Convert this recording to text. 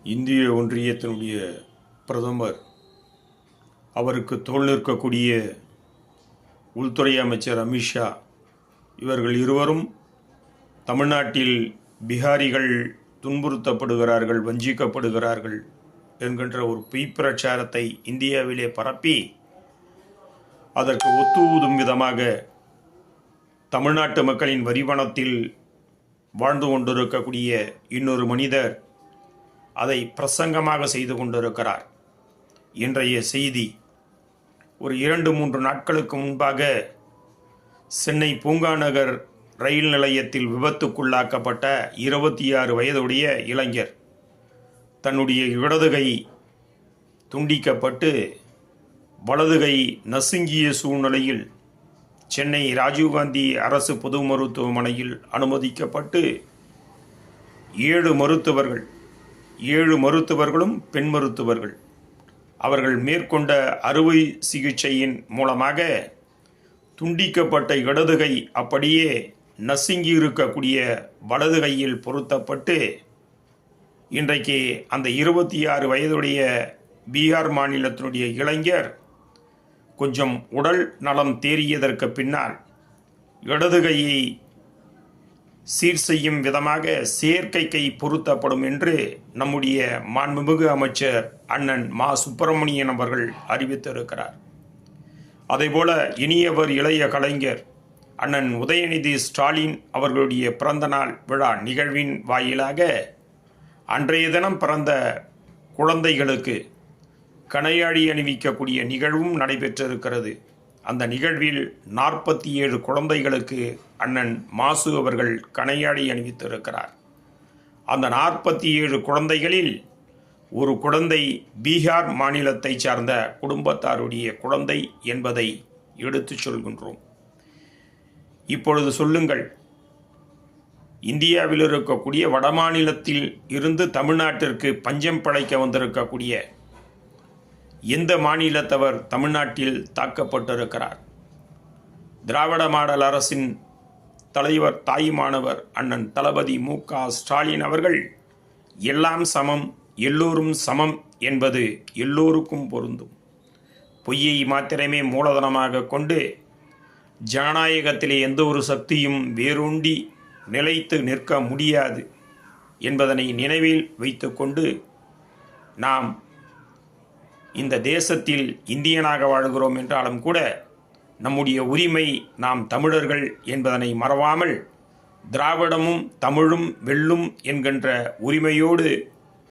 இந்திய ஒன்றியத்தினுடைய பிரதமர், அவருக்கு தோள் நிற்கக்கூடிய உள்துறை அமைச்சர் அமித்ஷா, இவர்கள் இருவரும் தமிழ்நாட்டில் பீகாரிகள் துன்புறுத்தப்படுகிறார்கள், வஞ்சிக்கப்படுகிறார்கள் என்கின்ற ஒரு பொய் பிரச்சாரத்தை இந்தியாவிலே பரப்பி அதற்கு ஒத்து ஊதும் விதமாக தமிழ்நாட்டு மக்களின் வரிபணத்தில் வாழ்ந்து கொண்டிருக்கக்கூடிய இன்னொரு மனிதர் அதை பிரசங்கமாக செய்து கொண்டிருக்கிறார். இன்றைய செய்தி, ஒரு 2-3 நாட்களுக்கு முன்பாக சென்னை பூங்காநகர் ரயில் நிலையத்தில் விபத்துக்குள்ளாக்கப்பட்ட 26 வயதுடைய இளைஞர் தன்னுடைய இடதுகை துண்டிக்கப்பட்டு வலதுகை நசுங்கிய சூழ்நிலையில் சென்னை ராஜீவ்காந்தி அரசு பொது மருத்துவமனையில் அனுமதிக்கப்பட்டு 7 மருத்துவர்களும் பெண் மருத்துவர்கள் அவர்கள் மேற்கொண்ட அறுவை சிகிச்சையின் மூலமாக துண்டிக்கப்பட்ட இடதுகை அப்படியே நசுங்கி இருக்கக்கூடிய வலது கையில் பொருத்தப்பட்டு இன்றைக்கு அந்த 26 வயதுடைய பீகார் மாநிலத்தினுடைய இளைஞர் கொஞ்சம் உடல் நலம் தேறியதற்கு பின்னால் இடதுகையை சீர் செய்யும் விதமாக செயற்கை கை பொருத்தப்படும் என்று நம்முடைய மாண்புமிகு அமைச்சர் அண்ணன் மா சுப்பிரமணியன் அவர்கள் அறிவித்திருக்கிறார். அதேபோல இனியவர் இளைய கலைஞர் அண்ணன் உதயநிதி ஸ்டாலின் அவர்களுடைய பிறந்தநாள் விழா நிகழ்வின் வாயிலாக அன்றைய தினம் பிறந்த குழந்தைகளுக்கு கணையாழி அணிவிக்கக்கூடிய நிகழ்வும் நடைபெற்றிருக்கிறது. அந்த நிகழ்வில் 47 குழந்தைகளுக்கு அண்ணன் மாசு அவர்கள் கணையாழி அணிவித்திருக்கிறார். அந்த 47 குழந்தைகளில் ஒரு குழந்தை பீகார் மாநிலத்தை சார்ந்த குடும்பத்தாருடைய குழந்தை என்பதை எடுத்துச் சொல்கின்றோம். இப்பொழுது சொல்லுங்கள், இந்தியாவில் இருக்கக்கூடிய வடமாநிலத்தில் இருந்து தமிழ்நாட்டிற்கு பஞ்சம் படைக்க வந்திருக்கக்கூடிய எந்த மாநிலத்தவர் தமிழ்நாட்டில் தாக்கப்பட்டிருக்கிறார்? திராவிட மாடல் அரசின் தலைவர், தாயுமானவர் அண்ணன் தளபதி மு.க. ஸ்டாலின் அவர்கள் எல்லாம் சமம், எல்லோரும் சமம் என்பது எல்லோருக்கும் பொருந்தும். பொய்யை மாத்திரமே மூலதனமாக கொண்டு ஜனநாயகத்திலே எந்த ஒரு சக்தியும் வேரூண்டி நிலைத்து நிற்க முடியாது என்பதனை நினைவில் வைத்துக்கொண்டு நாம் இந்த தேசத்தில் இந்தியனாக வாழ்கிறோம் என்றாலும் கூட நம்முடைய உரிமை நாம் தமிழர்கள் என்பதனை மறவாமல் திராவிடமும் தமிழும் வெல்லும் என்கின்ற உரிமையோடு